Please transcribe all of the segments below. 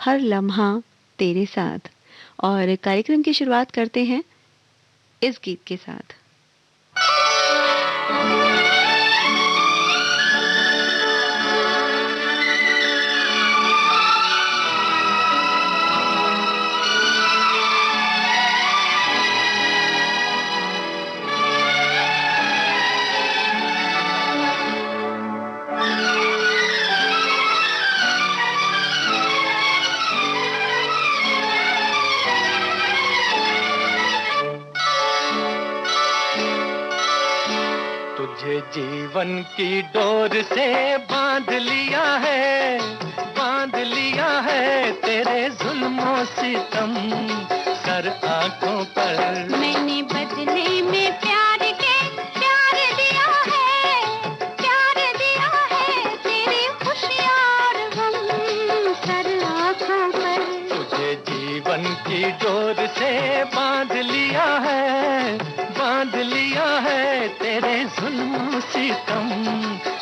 हर लम्हा तेरे साथ। और कार्यक्रम की शुरुआत करते हैं इस गीत के साथ। तुझे जीवन की डोर से बांध लिया है, बांध लिया है तेरे जुल्मों सितम सर आंखों पर। मैंने बदले में प्यार के प्यार दिया है, प्यार दिया है तेरी खुशियाँ और गम सर आंखों पर। तुझे जीवन की डोर से बांध लिया है, बांध लिया है तेरे जुल्म सितम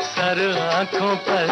सर आंखों पर।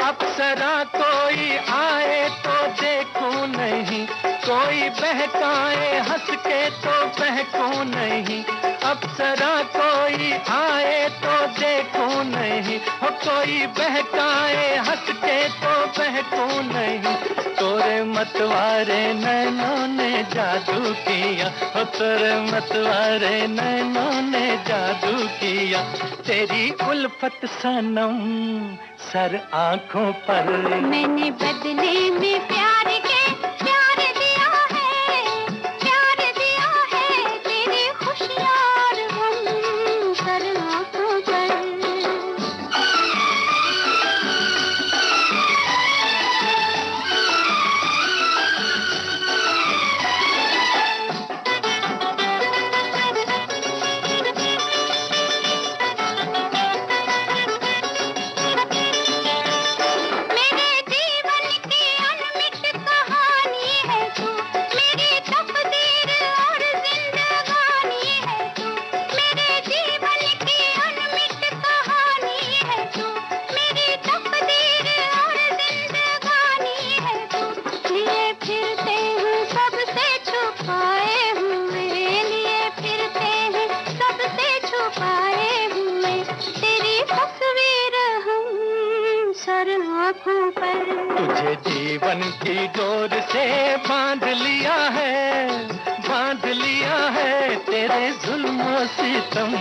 अप्सरा कोई आए तो देखूं नहीं, कोई बहकाए हंस के तो बहकूं नहीं। अप्सरा कोई आए तो देखूं नहीं, हो कोई बहकाए हंस के तो बहकूं नहीं। तोरे मतवारे नैनों ने जादू किया, हो तोरे मतवारे नैनों ने जादू किया। तेरी उल्फत सनम सर आंखों पर। मैंने बदले में प्यार के प्यार दिया है, प्यार दिया है तेरी खुशियाँ और गम सर आंखों पर। तुझे जीवन की डोर से बांध लिया है, बांध लिया है तेरे जुल्म सितम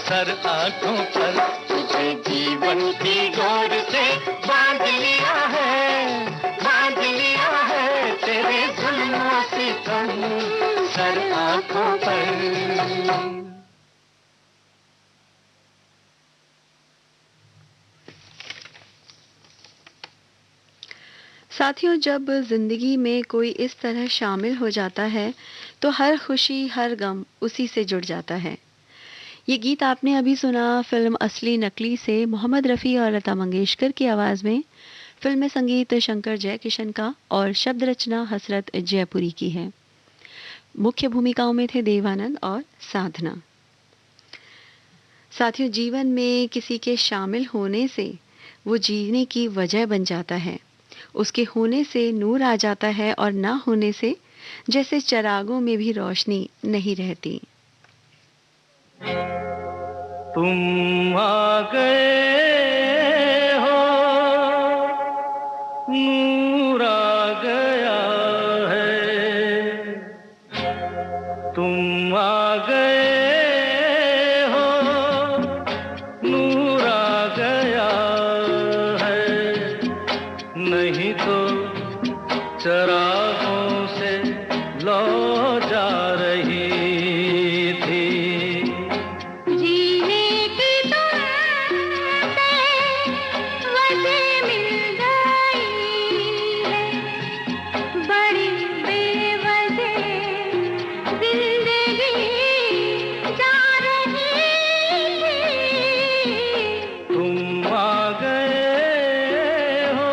सर आंखों पर। तुझे जीवन की डोर से बांध लिया है, बांध लिया है तेरे जुल्म सितम सर आंखों पर। साथियों, जब जिंदगी में कोई इस तरह शामिल हो जाता है तो हर खुशी हर गम उसी से जुड़ जाता है। ये गीत आपने अभी सुना फिल्म असली नकली से मोहम्मद रफ़ी और लता मंगेशकर की आवाज़ में। फिल्म में संगीत शंकर जयकिशन का और शब्द रचना हसरत जयपुरी की है। मुख्य भूमिकाओं में थे देवानंद और साधना। साथियों, जीवन में किसी के शामिल होने से वो जीने की वजह बन जाता है। उसके होने से नूर आ जाता है और ना होने से जैसे चिरागों में भी रोशनी नहीं रहती। तुम आ गए हो, नूर आ गया है। तुम आ गए हो, नूर आ गया है। नहीं तो चरागों से लौ जा रही थी। जीने की तुमसे वजह मिल गई है, बड़ी बेवजह जिंदगी जा रही है। तुम आ गए हो,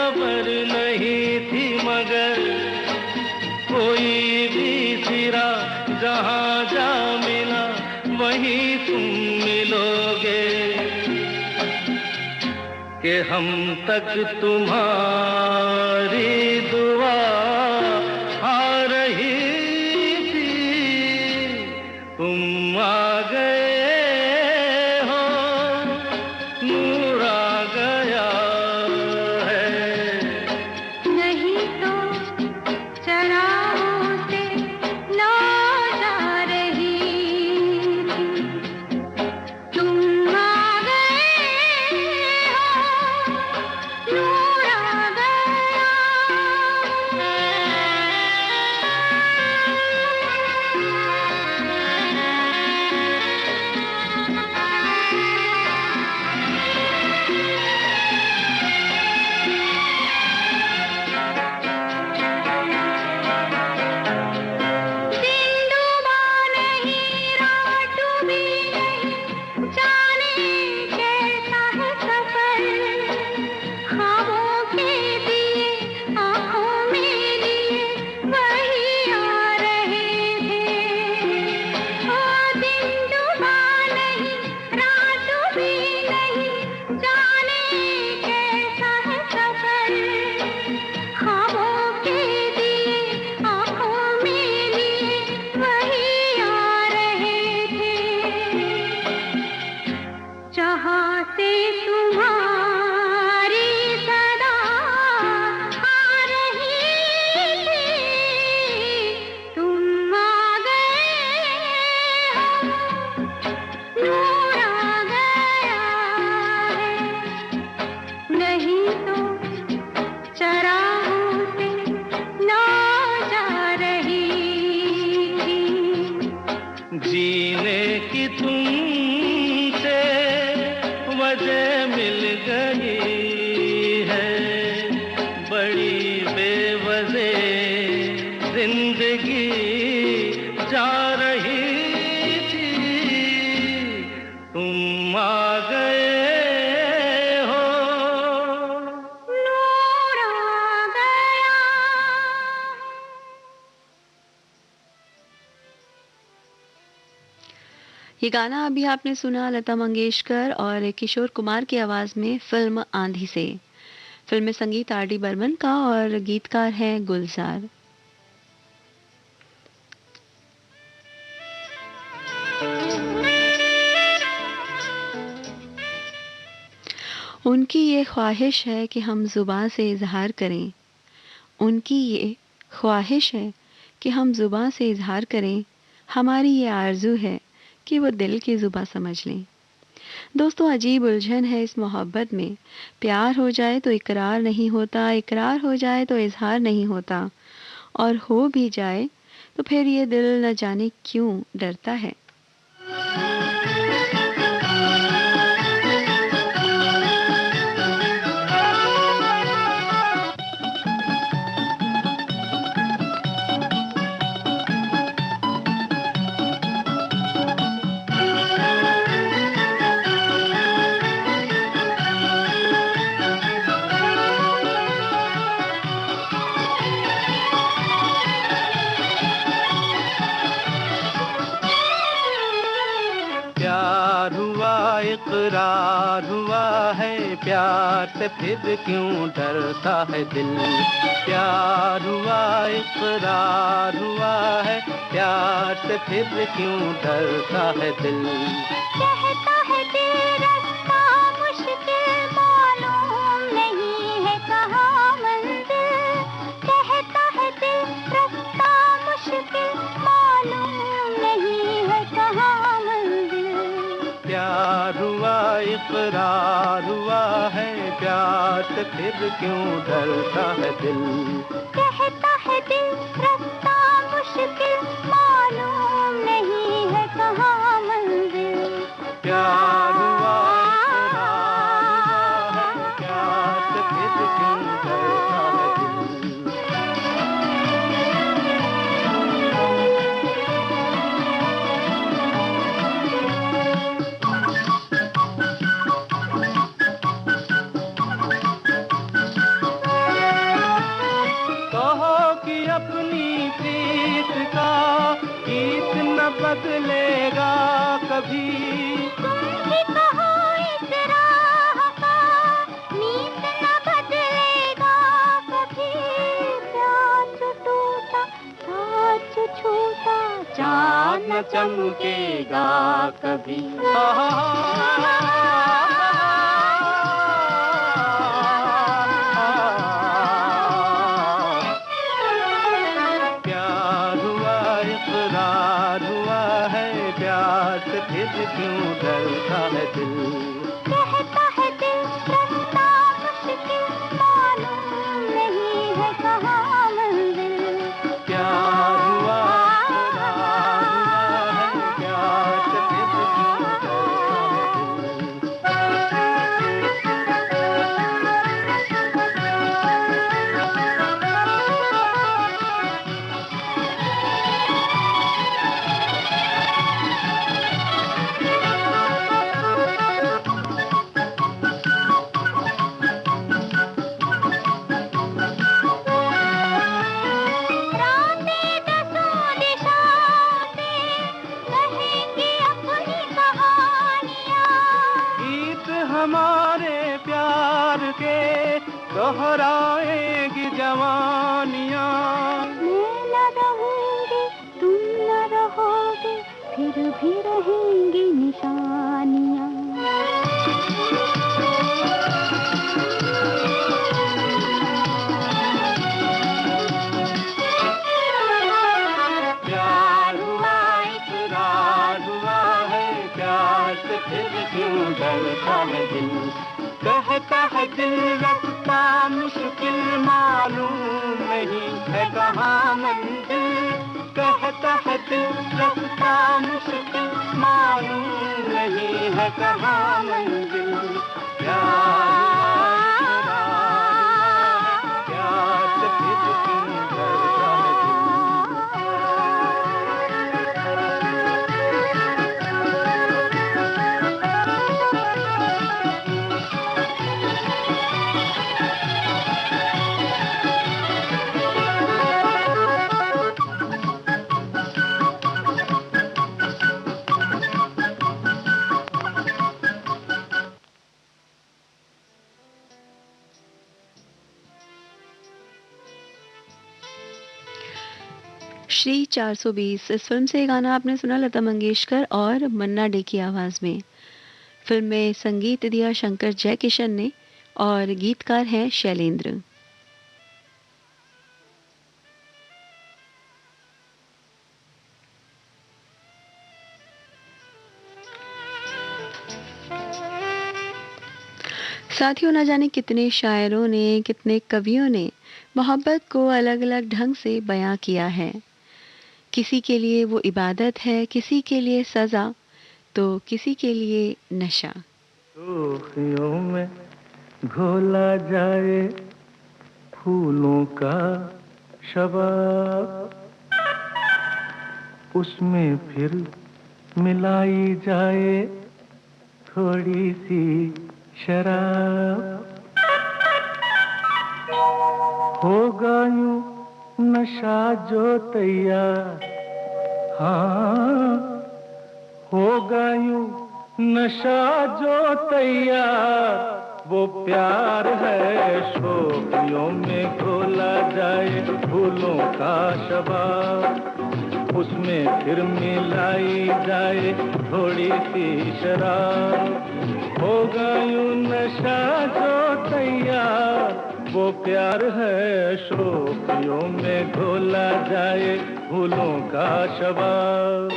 खबर नहीं थी मगर कोई भी सिरा जहाँ जा मिला वहीं तुम मिलोगे कि हम तक तुम्हारी दुआ आ रही थी तुम आ गए हो नूर आ गया है नहीं तो चरागों से ना जा रही थी तुम आ गए हो नूर आ गया दिन डूबा नहीं रात डूबी नहीं जाने कैसा है सफर ख्वाबों के दिए आँखों में लिए वही आ रहे थे ओ दिन डूबा नहीं रात डूबी नहीं जाने कैसा है सफर ख्वाबों के दिए आँखों में लिए वही आ रहे थे जहाँ से तुम्हारी सदा आ रही थी तुम आ गए हो नूर आ गया है नहीं तो चरागों से ना जा रही थी जीने की तुमसे वजह मिल गई है बड़ी बेवजह जिंदगी जा रही थी तुम आ गए हो नूर आ गया ये गाना अभी आपने सुना लता मंगेशकर और किशोर कुमार की आवाज में फिल्म आंधी से। फिल्म में संगीत आर डी बर्मन का और गीतकार हैं गुलजार। उनकी ये ख्वाहिश है कि हम जुबान से इजहार करें। उनकी ये ख्वाहिश है कि हम जुबान से इजहार करें। हमारी ये आरजू है कि वो दिल की जुबां समझ लें। दोस्तों, अजीब उलझन है इस मोहब्बत में। प्यार हो जाए तो इकरार नहीं होता, इकरार हो जाए तो इजहार नहीं होता, और हो भी जाए तो फिर ये दिल न जाने क्यों डरता है। प्यार हुआ इकरार हुआ है प्यार से फिर क्यों डरता है दिल प्यार हुआ इकरार हुआ है प्यार से फिर क्यों डरता है दिल कहता है दिल रास्ता मुश्किल मालूम नहीं है कहाँ मंजिल कहता है दिल रास्ता मुश्किल मालूम नहीं है कहाँ मंजिल प्यार हुआ इकरार हुआ है प्यार से फिर क्यों डरता है दिल कहता है दिल रास्ता मुश्किल मालूम नहीं है कहाँ मंजिल प्यार हुआ इकरार हुआ है प्यार से फिर क्यों डरता है दिल न चमकेगा कभी। प्यार हुआ इकरार हुआ है, प्यार से फिर क्यों डरता है दिल। कहता है दिल रास्ता मुश्किल, मालूम नहीं है कहाँ मंजिल। प्यार हुआ इकरार हुआ है, प्यार से फिर क्यों डरता रातें दसों दिशाओं से कहेंगी अपनी कहानियाँ। गीत हमारे प्यार के दोहराएगी जवानियाँ। मैं न रहूंगी तुम न रहोगे, फिर भी रहेंगी निशानियाँ। प्यार हुआ इकरार हुआ है, प्यार से फिर क्यों डरता है दिल। कहता है दिल रास्ता मुश्किल, मालूम नहीं है कहाँ मंजिल। कहता है दिल रास्ता मुश्किल, मालूम नहीं है कहाँ मंजिल। प्यार इकरार, प्यार से फिर क्यों डरता है दिल। श्री 420 इस फिल्म से ये गाना आपने सुना लता मंगेशकर और मन्ना डे की आवाज़ में। फिल्म में संगीत दिया शंकर जयकिशन ने और गीतकार हैं शैलेंद्र। साथियों, न जाने कितने शायरों ने, कितने कवियों ने मोहब्बत को अलग अलग ढंग से बयां किया है। किसी के लिए वो इबादत है, किसी के लिए सज़ा, तो किसी के लिए नशा। सूखियों में घोला जाए फूलों का शबाब, उसमें फिर मिलाई जाए थोड़ी सी शराब। होगा यूं नशा जो तैयार, हाँ होगा यूं नशा जो तैयार, वो प्यार है शोखियों में घोला जाए फूलों का शबाब, उसमें फिर मिलाई जाए थोड़ी सी शराब। होगा यूं नशा जो तैयार, वो प्यार है शोखियों में घोला जाए फूलों का शबाब।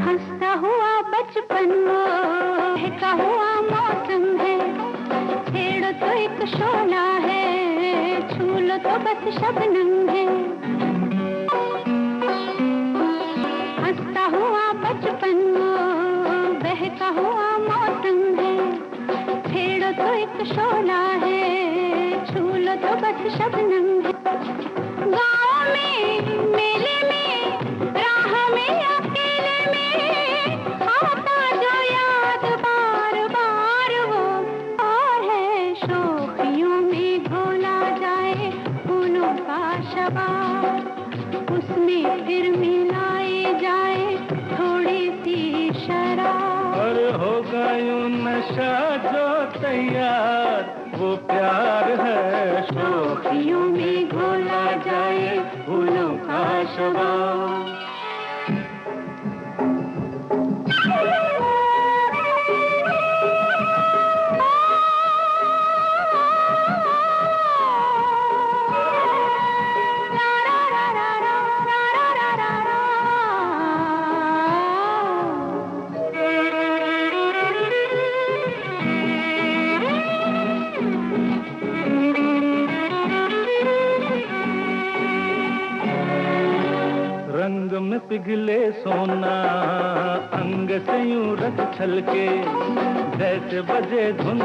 हंसता हुआ बचपन वो बहका हुआ मौसम है, छेड़ो तो एक शोला है, छू लो तो बस शबनम है। हंसता हुआ बचपन वो बहका हुआ मौसम है, छेड़ो तो एक शोला है, छू लो तो बस शबनम है। गाँव में मेले में राह में अकेले में आता जो याद बार बार, वो और है शोखियों में होगा यूं नशा जो तैयार, वो प्यार है। शोखियों में घोला जाए फूलों का शराब। रंग में पिघले सोना अंग से यूं रत छलके, जैसे बजे धुन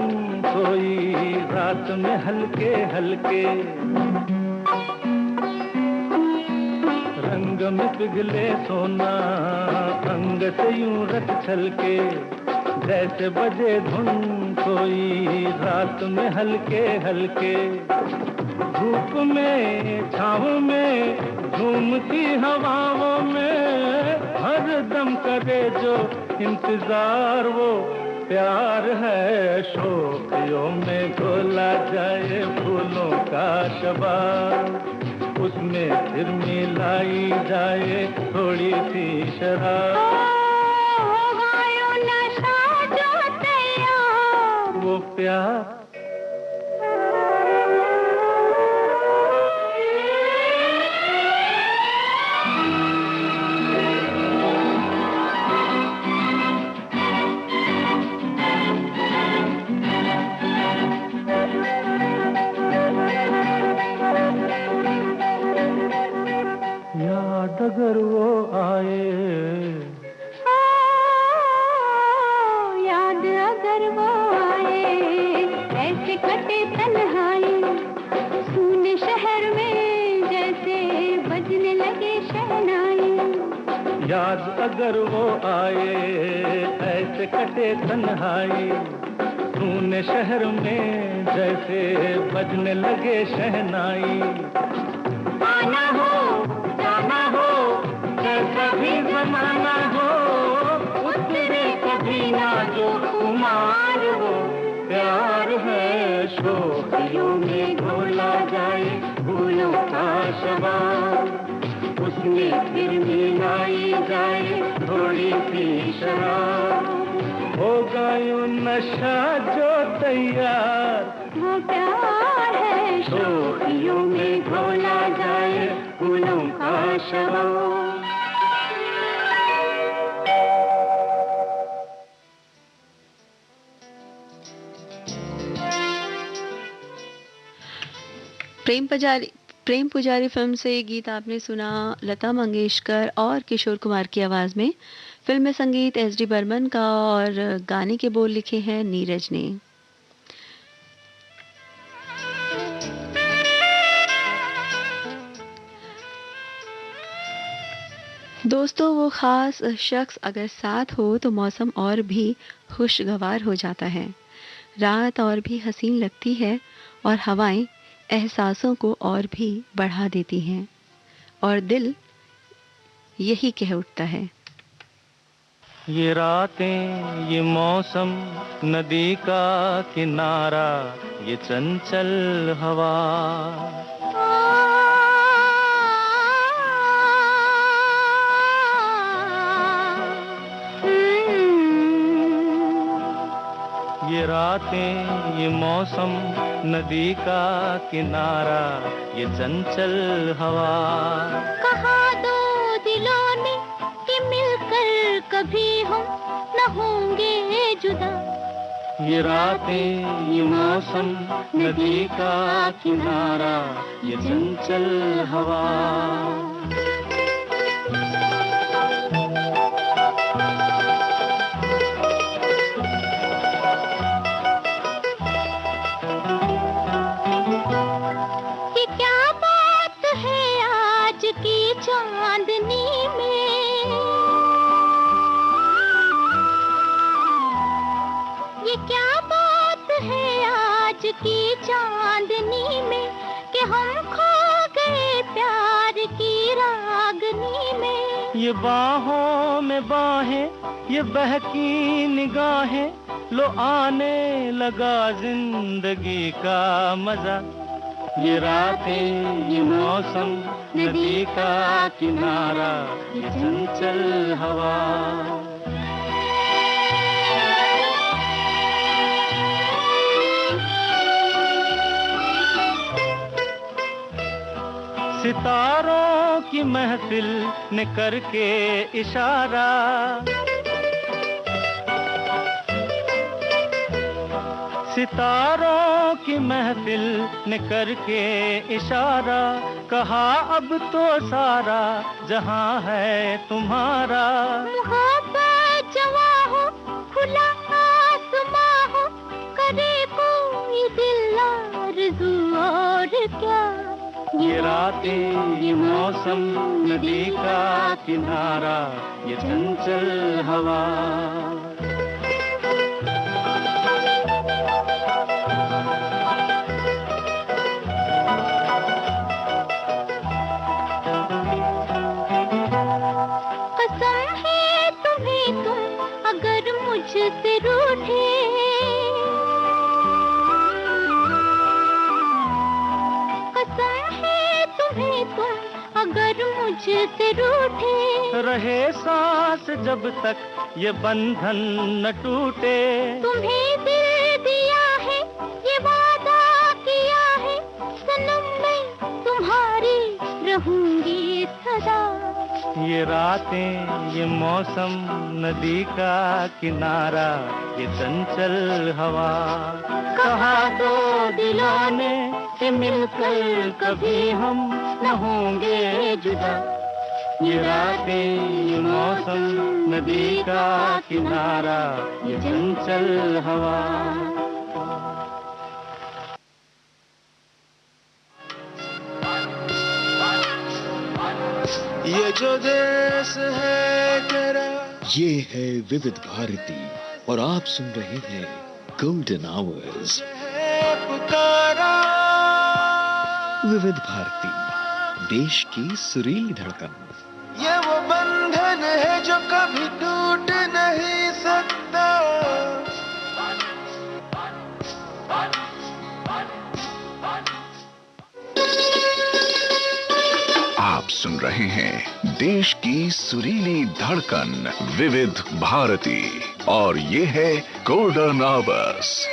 कोई रात में हल्के हल्के। रंग में पिघले सोना अंग से यूं रत छलके, जैसे बजे धुन कोई रात में हल्के हल्के। धूप में छाँव में झूमती हवाओं में हर दम करे जो इंतजार, वो प्यार है। शोखियों में घोला जाए फूलों का शबाब, उसमें फिर मिलाई जाए थोड़ी सी शराब। नशा जो तैयार, वो प्यार। याद अगर वो आए, याद अगर वो आए, ऐसे कटे तन्हाई सूने शहर में जैसे बजने लगे शहनाई। याद अगर वो आए, ऐसे कटे तन्हाई सूने शहर में जैसे बजने लगे शहनाई। आना हो जाना हो कैसा भी जमाना हो, उतरे कभी ना जो खुमार, वो प्यार है। शोखियों में घोला जाए फूलों का शबाब, उसमें फिर मिलाई जाए थोड़ी सी शराब। होगा यूं नशा जो तैयार, वो प्यार है। शोखियों में घोला जाए फूलों का शराब। प्रेम पुजारी फिल्म से ये गीत आपने सुना लता मंगेशकर और किशोर कुमार की आवाज़ में। फिल्म में संगीत एस डी बर्मन का और गाने के बोल लिखे हैं नीरज ने। दोस्तों, वो ख़ास शख्स अगर साथ हो तो मौसम और भी खुशगवार हो जाता है, रात और भी हसीन लगती है और हवाएं एहसासों को और भी बढ़ा देती हैं और दिल यही कह उठता है। ये रातें, ये मौसम, नदी का किनारा, ये चंचल हवा, ये रातें, ये मौसम, नदी का किनारा, ये चंचल हवा। कहा दो दिलों ने कि मिलकर कभी हम न होंगे जुदा। ये रातें, ये मौसम, नदी का किनारा, ये चंचल हवा। चांदनी में ये क्या बात है आज की चांदनी में कि हम खो गए प्यार की रागनी में। ये बाहों में बाहें, ये बहकी निगाहें, लो आने लगा जिंदगी का मजा। ये रातें, ये मौसम, नदी का किनारा, ये चंचल हवा। सितारों की महफिल ने करके इशारा, सितारों की महफिल ने करके इशारा, कहा अब तो सारा जहां है तुम्हारा। मोहब्बत जवा हो, खुला आसमां हो, करे कोई दिल आरज़ू और क्या। ये रातें, ये मौसम, नदी का किनारा, ये चंचल हवा। कसम है तुम्हें तुम अगर मुझसे रूठे, कसम है तुम्हें तुम अगर मुझसे रूठे, रहे सांस जब तक ये बंधन न टूटे। तुम्हें दिल दिया है, ये वादा किया है, सनम मैं तुम्हारी रहूंगी सदा। ये रातें, ये मौसम, नदी का किनारा, ये चंचल हवा। कहा दो दिलों ने कि मिलकर कभी हम न होंगे जुदा। ये रातें, ये मौसम, नदी का किनारा, ये चंचल हवा। ये जो देश है तेरा, ये है विविध भारती और आप सुन रहे हैं गोल्डन आवर्स। पुकारा विविध भारती, देश की सुरीली धड़कन। ये वो बंधन है जो कभी टूट नहीं सकता। आप सुन रहे हैं देश की सुरीली धड़कन विविध भारती और ये है गोल्डन आवर्स।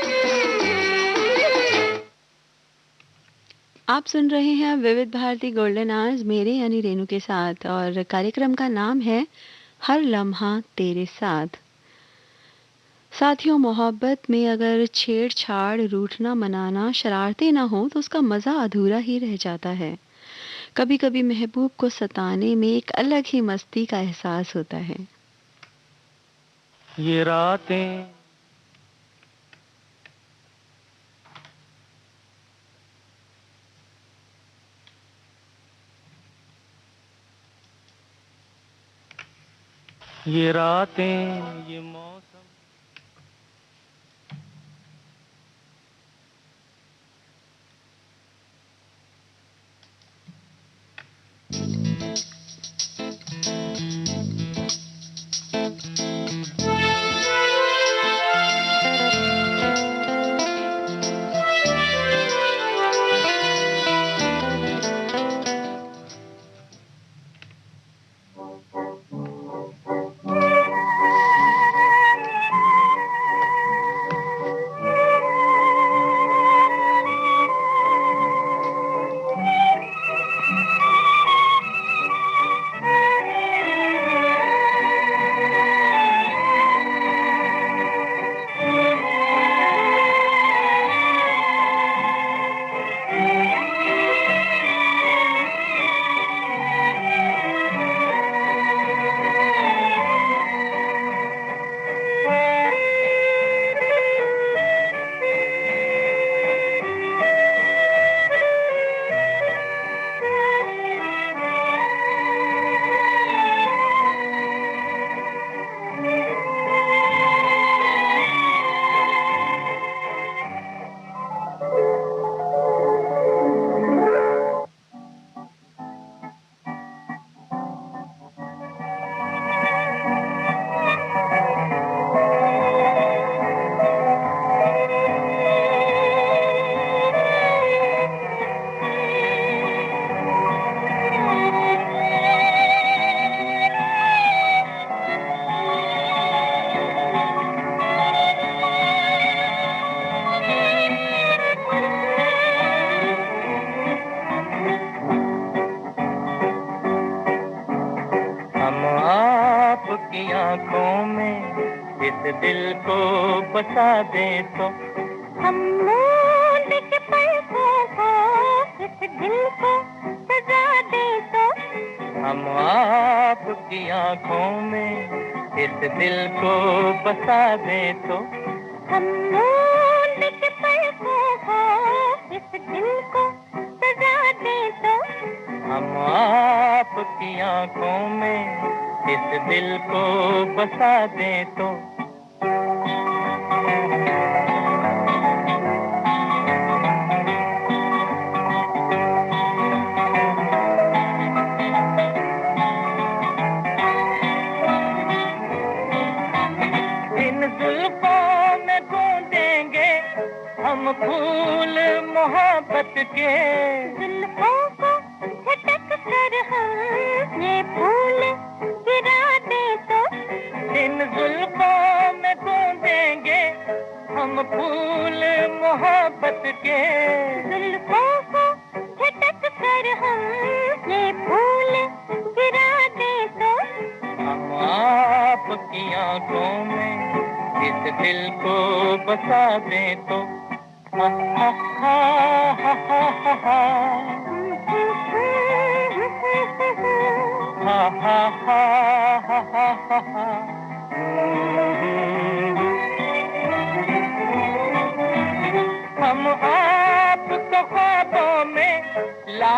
आप सुन रहे हैं विविध भारती गोल्डन आवर्स मेरे यानी रेनू के साथ, और कार्यक्रम का नाम है हर लम्हा तेरे साथ। साथियों, मोहब्बत में अगर छेड़छाड़, रूठना, मनाना, शरारतें ना हो तो उसका मज़ा अधूरा ही रह जाता है। कभी कभी महबूब को सताने में एक अलग ही मस्ती का एहसास होता है। ये रातें, ये रातें, ये मौसम, इस दिल को बसा दे तो हम मूंद के पलकों को इस दिल को सजा दे तो हम आपकी आंखों में इस दिल को बसा दे तो हम मूंद के पलकों को इस दिल को सजा दे तो हम आपकी आंखों में इस दिल को बसा दे तो हम फूल मोहब्बत के जुल्फों को झटक कर हम ये फूल गिरा दे तो इन जुल्फों में गूंजेंगे हम फूल मोहब्बत के जुल्फों को झटक कर हम ये फूल गिरा दे तो हम आपकी आंखों में इस दिल को बसा दे तो हा हा हा हा हा हा हा हा हा हा हम आपको ख्वाबों में ला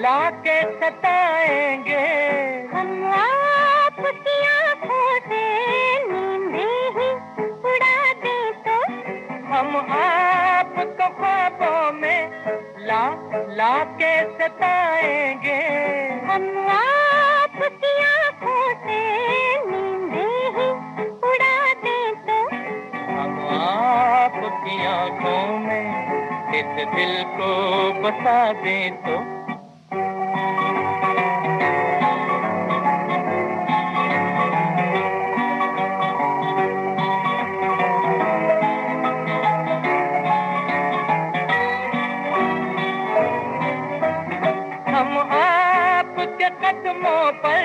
ला के सताएंगे हम आपकी आंखों से नींदें ही उड़ा दे तो हम आपको ख्वाबों में ला ला के सताएंगे हम आपकी आंखों से नींदें ही उड़ा दे तो हम आपकी आंखों में इस दिल को बसा दे तो कदमों पर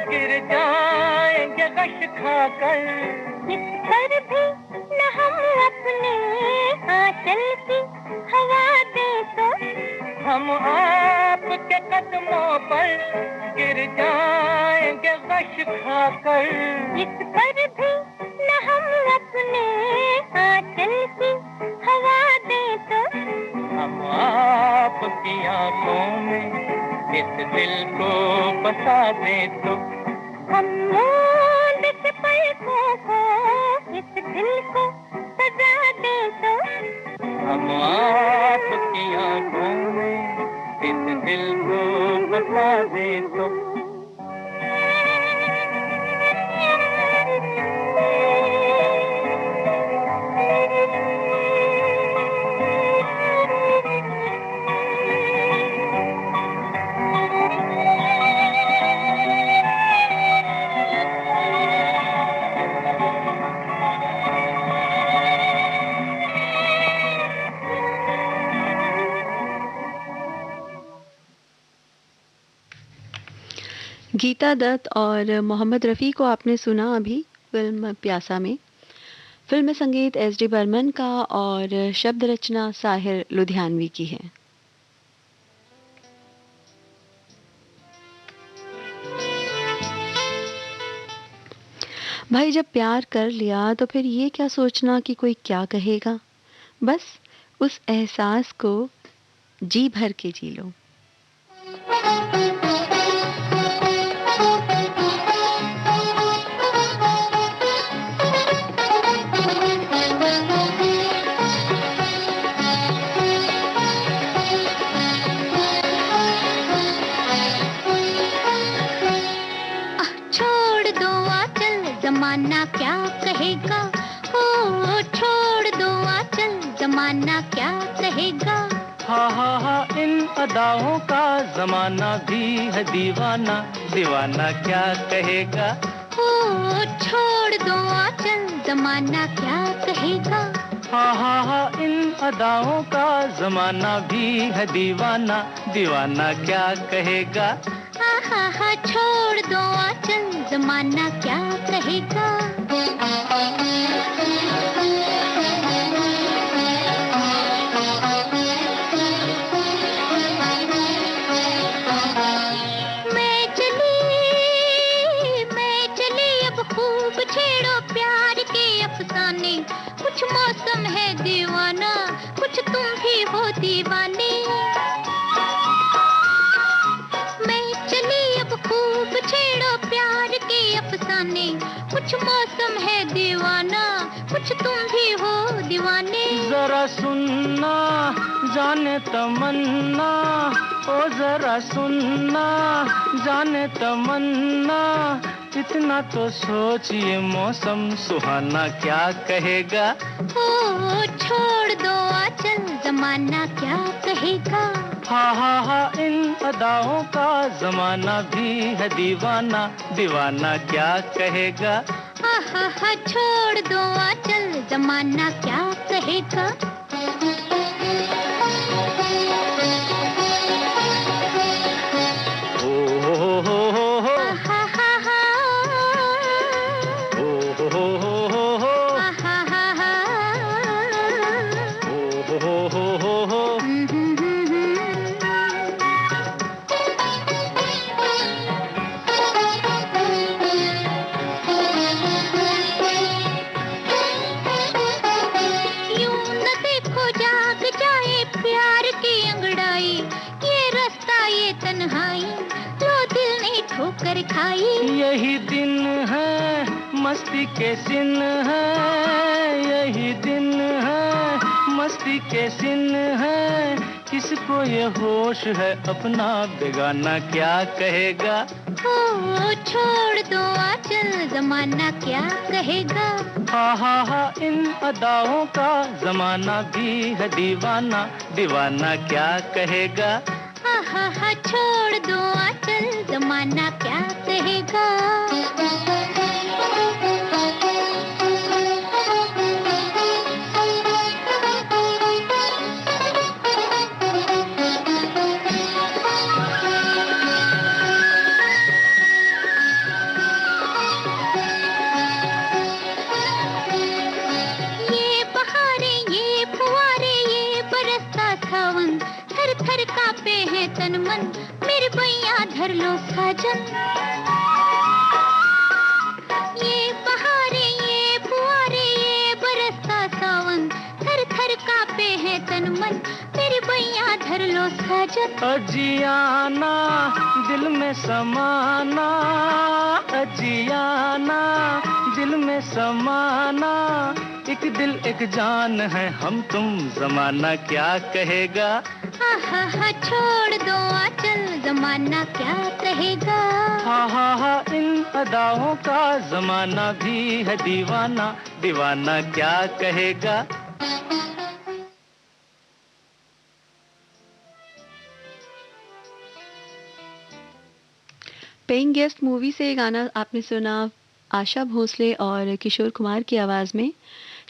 गिर जाएंगे गश खाकर इस पर भी न हम अपने आंचल की हवा दे तो हम आपके कदमों पर गिर जाएंगे गश खाकर इस पर भी न हम अपने आंचल की हवा दे तो हम आपकी आंखों में इस दिल को बसा दे तो हम मूंद के पलकों को इस दिल को सजा दे तो हम आपकी आंखों में इस दिल को बसा दे तो गीता दत्त और मोहम्मद रफ़ी को आपने सुना अभी फिल्म प्यासा में। फिल्म में संगीत एस.डी. बर्मन का और शब्द रचना साहिर लुधियानवी की है। भाई जब प्यार कर लिया तो फिर ये क्या सोचना कि कोई क्या कहेगा, बस उस एहसास को जी भर के जी लो। जमाना क्या कहेगा, ओ छोड़ दो आंचल, जमाना क्या कहेगा। हा इन अदाओं का जमाना भी है दीवाना, दीवाना क्या कहेगा। ओ छोड़ दो आंचल, जमाना क्या कहेगा। हा इन अदाओं का जमाना भी है दीवाना, दीवाना क्या कहेगा। हा छोड़ दो आंचल, जमाना क्या कहेगा। कुछ मौसम है दीवाना, कुछ तुम भी हो दीवाने। मैं चली अब खूब छेड़ो प्यार के अफसाने, कुछ मौसम है दीवाना, कुछ तुम भी हो दीवाने। जरा सुनना जाने तमन्ना, ओ जरा सुनना जाने तमन्ना, इतना तो सोचिए मौसम सुहाना क्या कहेगा। ओ छोड़ दो आंचल, जमाना क्या कहेगा। हा इन अदाओं का जमाना भी है दीवाना, दीवाना क्या कहेगा। हा छोड़ दो आंचल, जमाना क्या कहेगा। यही दिन है मस्ती के सिन है, यही दिन है मस्ती के सिन है, किसको ये होश है अपना बेगाना क्या कहेगा। ओ छोड़ दो आंचल, जमाना क्या कहेगा। हा इन अदाओं का जमाना भी है दीवाना, दीवाना क्या कहेगा। हा छोड़ दो आंचल, जमाना क्या कहेगा। ये बहारें, ये फुवारे, ये बरसता सावन, थर थर कांपे हैं तन मन, मेरे बैया धर लो साजन। ये बहारें, ये फुवारे, ये बरसता सावन, थर थर कांपे हैं तन मन, मेरे बैया धर लो साजन। अजियाना दिल में समाना, अजियाना दिल में समाना, एक दिल एक जान है हम तुम, जमाना क्या कहेगा। हा छोड़ दो आंचल, जमाना क्या कहेगा। हा इन अदाओं का जमाना भी है दीवाना, दीवाना क्या कहेगा। पेइंग गेस्ट मूवी से ये गाना आपने सुना आशा भोसले और किशोर कुमार की आवाज़ में।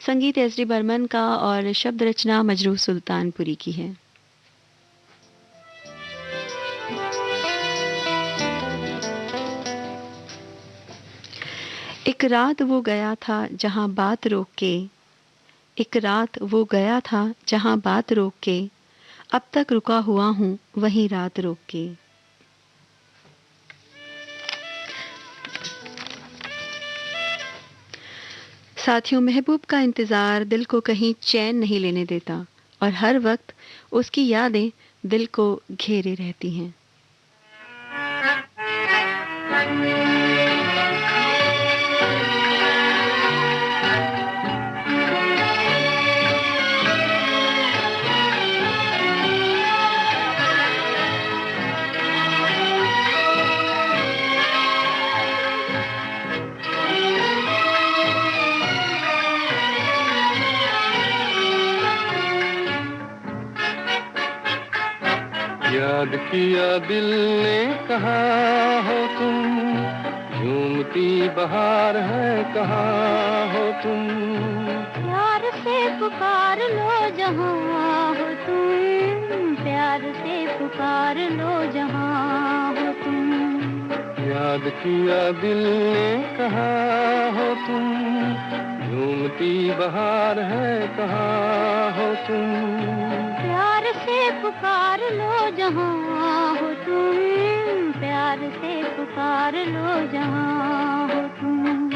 संगीत एस.डी. बर्मन का और शब्द रचना मजरूह सुल्तानपुरी की है। एक रात वो गया था जहां बात रोक के, एक रात वो गया था जहां बात रोक के, अब तक रुका हुआ हूँ वहीं रात रोक के। साथियों, महबूब का इंतज़ार दिल को कहीं चैन नहीं लेने देता और हर वक्त उसकी यादें दिल को घेरे रहती हैं। याद किया दिल ने कहा हो तुम, झूमती बहार है कहाँ हो तुम। प्यार से पुकार लो जहाँ हो तुम, प्यार से पुकार लो जहाँ हो तुम। याद किया दिल ने कहा हो तुम, झूमती बहार है कहाँ हो तुम। प्यार से पुकार लो जहाँ हो तुम, प्यार से पुकार लो जहाँ हो तुम।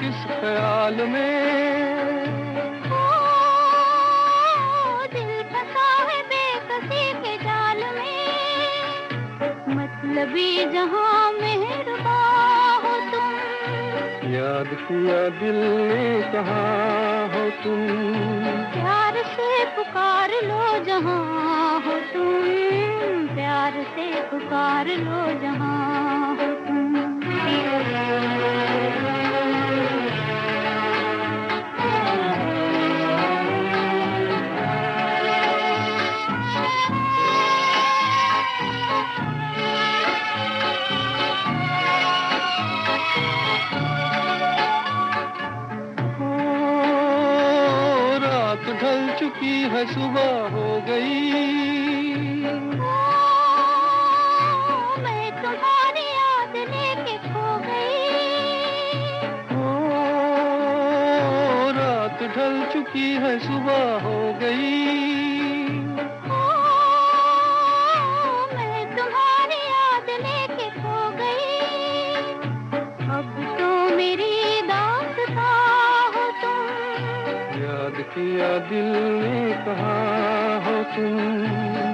किस ख्याल में। ओ, दिल फंसा है बेकसी के जाल में, मतलबी जहां मेहरबान हो तुम। याद किया दिल ने कहाँ हो तुम। प्यार से पुकार लो जहां हो तुम, प्यार से पुकार लो जहां हो तुम। ढल चुकी है सुबह हो गई। मैं तुम्हारी याद लेके खो गई। रात ढल चुकी है सुबह हो गई। मैं तुम्हारी याद लेके खो गई। अब तो मेरी दास्तां हो तुम। याद किया दिल ने कहाँ हो तुम।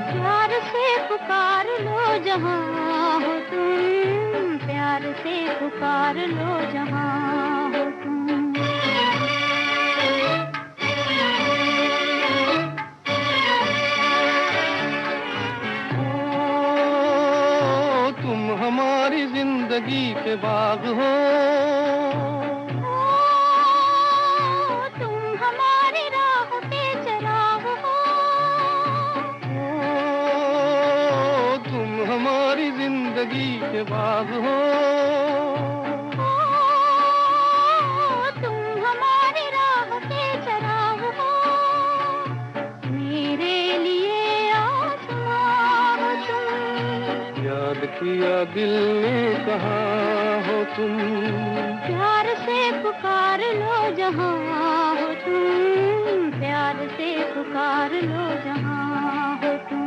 प्यार से पुकार लो जहां हो तुम, प्यार से पुकार लो जहां हो तुम। ओ, तुम हमारी जिंदगी के बाग हो। जिंदगी के बाग हो। तुम हमारी राह के चराग हो। मेरे लिए आसमां हो तुम। याद किया दिल ने कहाँ हो तुम। प्यार से पुकार लो जहां हो तुम, प्यार से पुकार लो जहां हो तुम।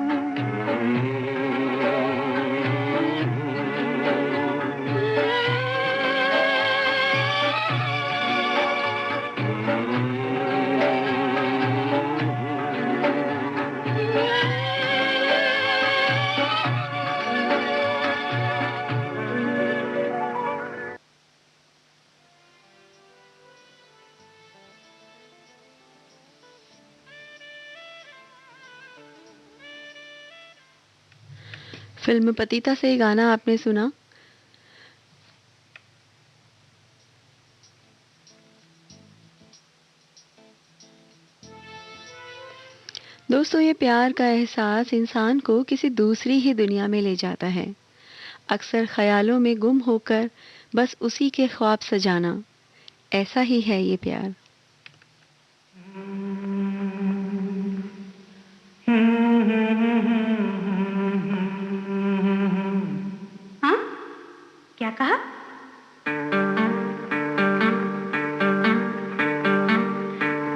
फिल्म पतिता से गाना आपने सुना। दोस्तों, ये प्यार का एहसास इंसान को किसी दूसरी ही दुनिया में ले जाता है। अक्सर ख्यालों में गुम होकर बस उसी के ख्वाब सजाना, ऐसा ही है ये प्यार। हाँ? क्या कहा?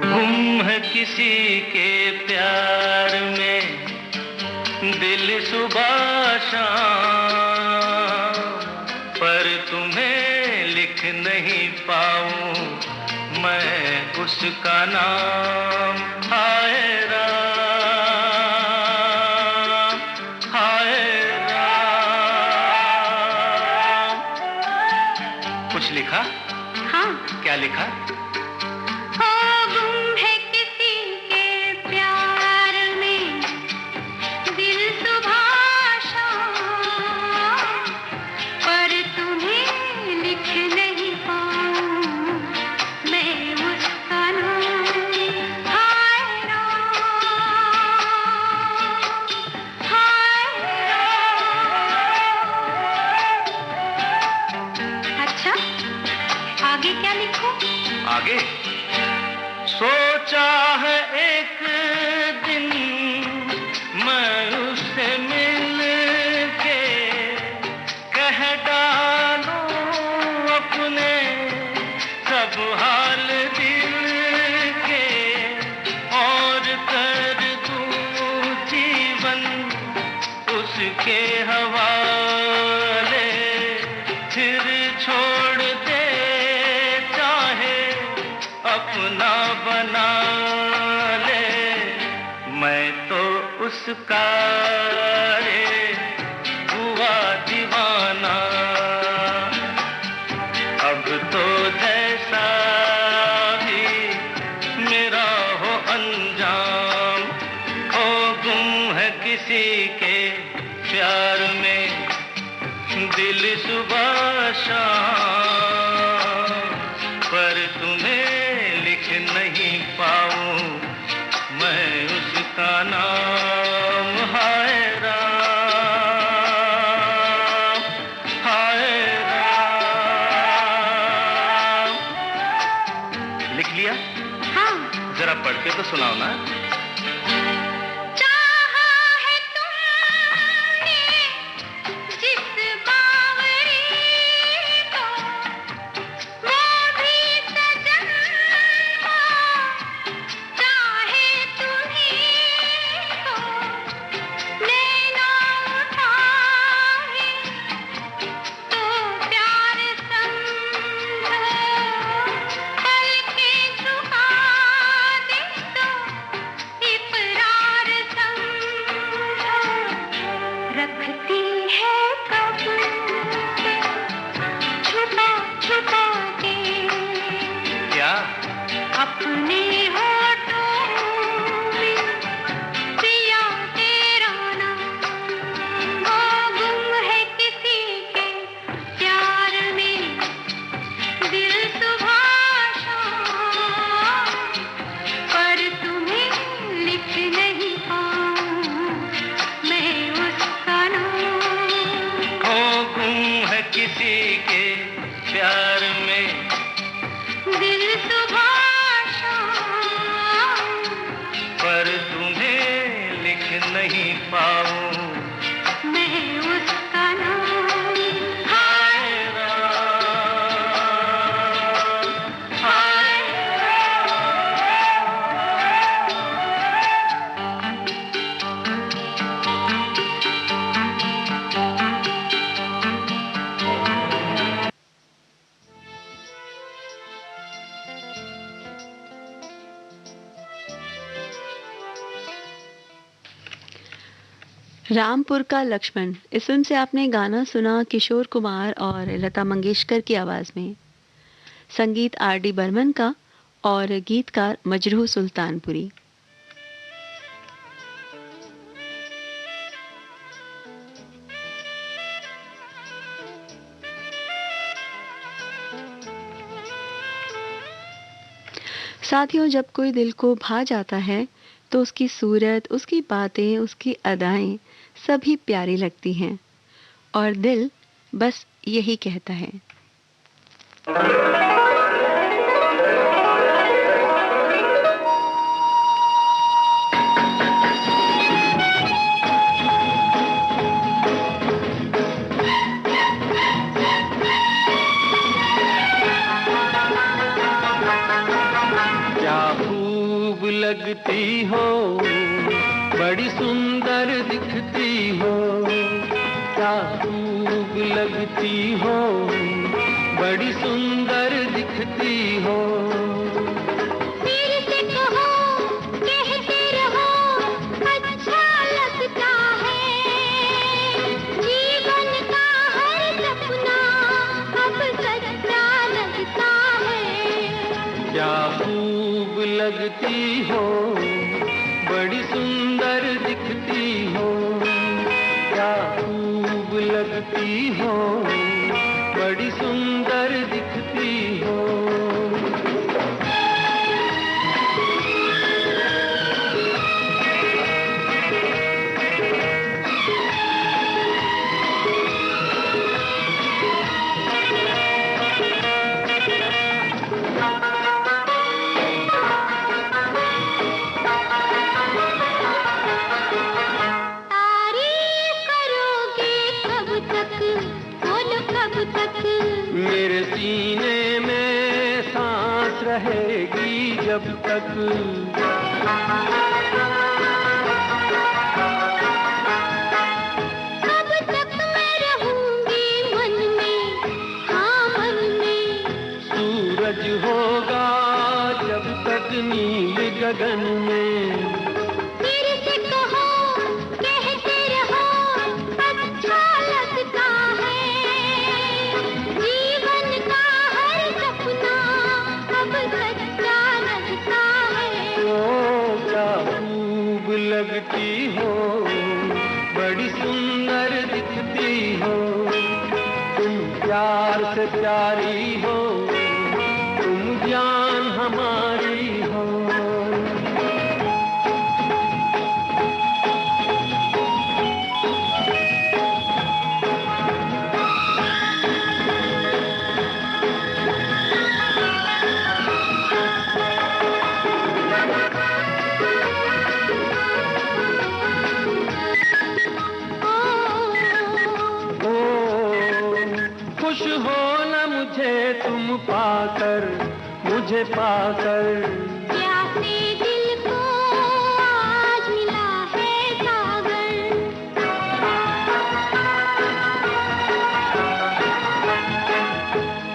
गुम है किसी के प्यार में दिल सुबह शाम, पर तुम्हें लिख नहीं पाऊं मैं उसका नाम। हाय राम, हाय राम। कुछ लिखा? हाँ। क्या लिखा? गुम है किसी के प्यार में दिल सुबह शाम, पर तुम्हें लिख नहीं पाऊं मैं उसका नाम। हाय राम, हाय राम। अच्छा, आगे क्या लिखूं? आगे सोचा है एक दिन मैं उससे मिल के कह डालूं अपने सब हाल दिल के, और कर दूं जीवन उसके हवाले, फिर छोड़ दे चाहे मुस्काए हुआ दीवाना, अब तो जैसा भी मेरा हो अंजाम, हो गुम है किसी के प्यार में दिल सुबह शाम, पर तुम्हें लिख नहीं पाऊं मैं उसका नाम। हाय राम, हाय राम। लिख लिया? हाँ। जरा पढ़ के तो सुनाओ ना। रामपुर का लक्ष्मण, इस फिल्म से आपने गाना सुना किशोर कुमार और लता मंगेशकर की आवाज में। संगीत आर.डी. बर्मन का और गीतकार मजरूह सुल्तानपुरी। साथियों, जब कोई दिल को भा जाता है तो उसकी सूरत, उसकी बातें, उसकी अदाएं सभी प्यारी लगती हैं और दिल बस यही कहता है। लगती हो, बड़ी सुंदर दिखती हो, क्या खूब लगती हो, बड़ी सुंदर दिखती हो। फिर से कहो, कहते रहो, अच्छा लगता है, जीवन का हर सपना अब सच्चा लगता है। क्या खूब लगती हो, बड़ी सुंदर दिखती हो, क्या खूब लगती हो, बड़ी सुंदर दिखती हो। मेरे सीने में सांस रहेगी जब तक, कब तक मैं रहूंगी मन में, हाँ मन में। सूरज होगा जब तक नील गगन में। फिर से कहो, बड़ी सुंदर दिखती हो, तुम प्यार से प्यारी हो, तुम जान हमारी हो। खुश हो न मुझे तुम पाकर, मुझे पाकर। प्यासे दिल को आज मिला है सागर।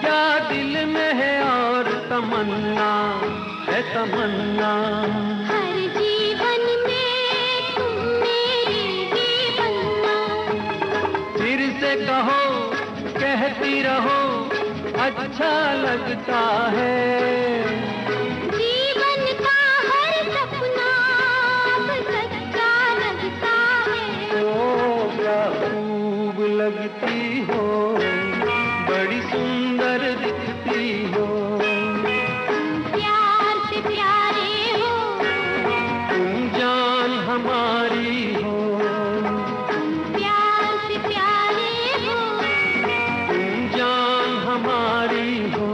क्या दिल में है और तमन्ना है तमन्ना। हर जीवन में तुम मेरे ही बनना। फिर से कहो, कहती रहो, अच्छा लगता है। जीवन का हर सपना अब सच्चा लगता है। ओ क्या खूब लगती हो, बड़ी सुंदर दिखती हो, प्यार से प्यारे हो, तुम जान हमारी हो। प्यार से प्यारे हो, तुम जान हमारी हो।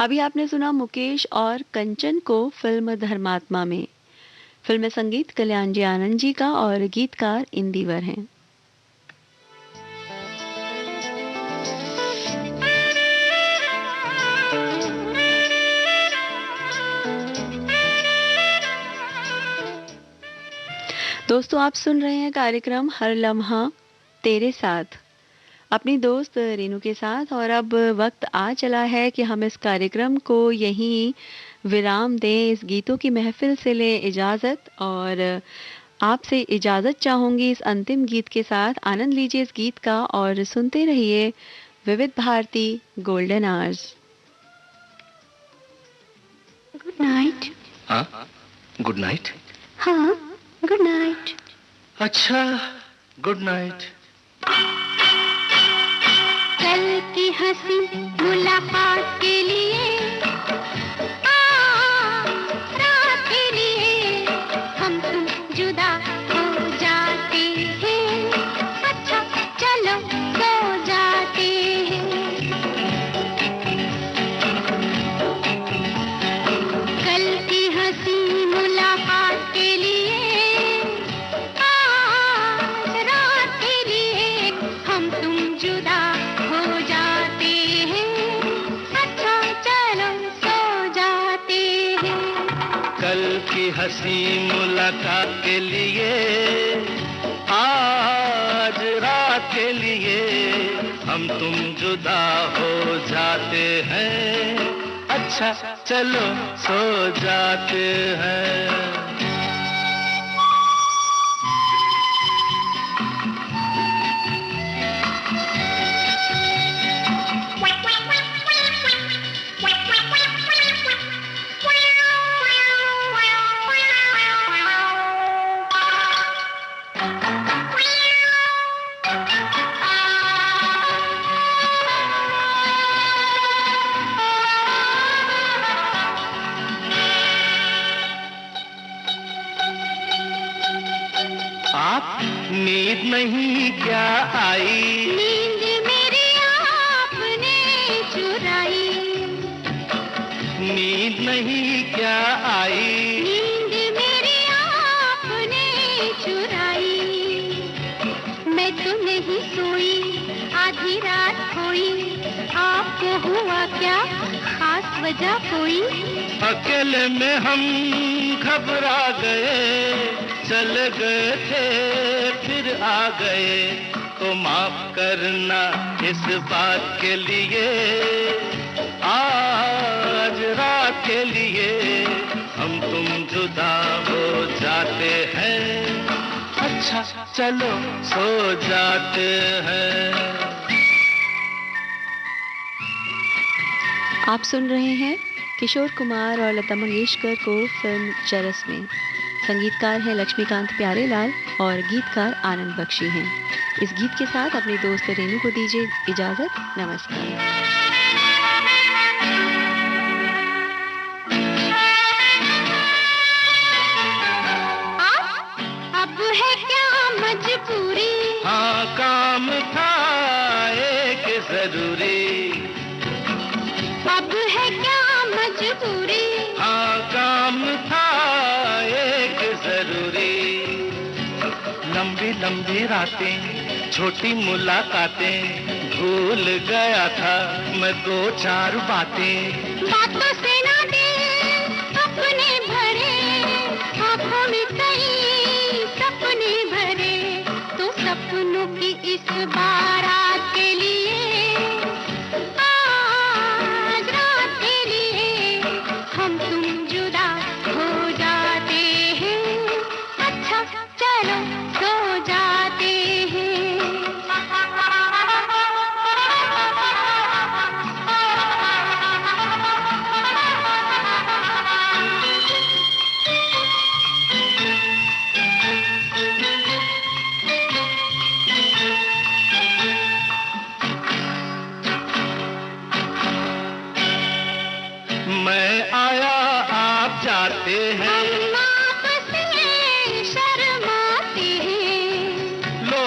अभी आपने सुना मुकेश और कंचन को फिल्म धर्मात्मा में। फिल्म में संगीत कल्याण जी आनंद जी का और गीतकार इंदिवर हैं। दोस्तों, आप सुन रहे हैं कार्यक्रम हर लम्हा तेरे साथ अपनी दोस्त रीनू के साथ। और अब वक्त आ चला है कि हम इस कार्यक्रम को यहीं विराम दें, इस गीतों की महफिल से लें इजाज़त। और आपसे इजाज़त चाहूँगी इस अंतिम गीत के साथ। आनंद लीजिए इस गीत का और सुनते रहिए Vividh Bharati golden hours. Good night. हाँ, गुड नाइट। हाँ, गुड नाइट। अच्छा, गुड नाइट। कल की हंसी मुलाकात के लिए, रात के लिए हम तुम जुदा हो जाते हैं। अच्छा चलो सो जाते हैं। कल की हंसी मुलाकात के लिए, आज रात के लिए हम तुम जुदा हो जाते हैं। अच्छा चलो सो जाते हैं। कल की हंसी मुलाकात के लिए, आज रात के लिए हम तुम जुदा हो जाते हैं। अच्छा चलो सो जाते हैं। नींद नहीं क्या आई? नींद मेरी आपने चुराई। नींद नहीं क्या आई? नींद मेरी आपने चुराई। मैं तो नहीं सोई, आधी रात खोई। आपको हुआ क्या, खास वजह कोई? अकेले में हम घबरा गए, चले गए थे फिर आ गए। तो माफ करना इस बात के लिए, आज रात के लिए हम तुम जुदा हो जाते हैं, अच्छा चलो सो जाते हैं। आप सुन रहे हैं किशोर कुमार और लता मंगेशकर को फिल्म चरस में। संगीतकार हैं लक्ष्मीकांत प्यारेलाल और गीतकार आनंद बख्शी हैं। इस गीत के साथ अपनी दोस्त रेनू को दीजिए इजाजत। नमस्कार। हाँ काम था एक जरूरी, अब है क्या मजबूरी? हाँ काम था एक जरूरी। लंबी लंबी रातें, छोटी मुलाकातें, भूल गया था मैं दो चार बातें। बातों से ना दिल अपने भरे, आँखों में कई सपने भरे, तो सपनों की इस बारात के लिए, आज रात के लिए हम तुम जुदा हो जाते हैं, अच्छा चलो सो जाते हैं। मैं आया आप जाते हैं, हम आपसे शर्माते हैं, लो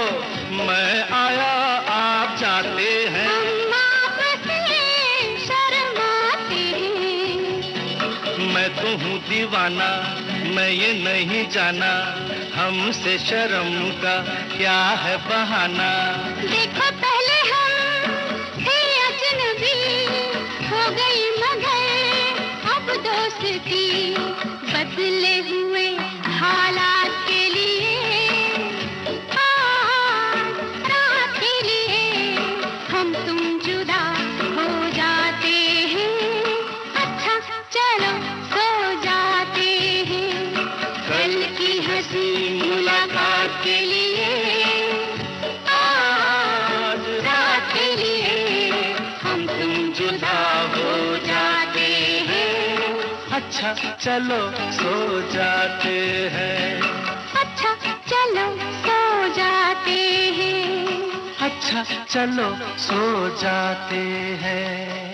मैं आया आप जाते हैं। हम आपसे शर्माते हैं, मैं तो हूँ दीवाना, मैं ये नहीं जाना, हमसे शर्म का क्या है बहाना। देखो पहले हम थे अजनबी, हो गई मगर अब दोस्ती, बदले हुए हालात के लिए, आज रात के लिए हम तुम जुदा हो जाते हैं, अच्छा चलो सो जाते हैं। कल की हंसी मुलाकात के लिए, आज रात के लिए हम तुम जुदा हो जाते हैं, अच्छा चलो सो जाते हैं, अच्छा चलो सो जाते हैं। अच्छा चलो सो जाते हैं।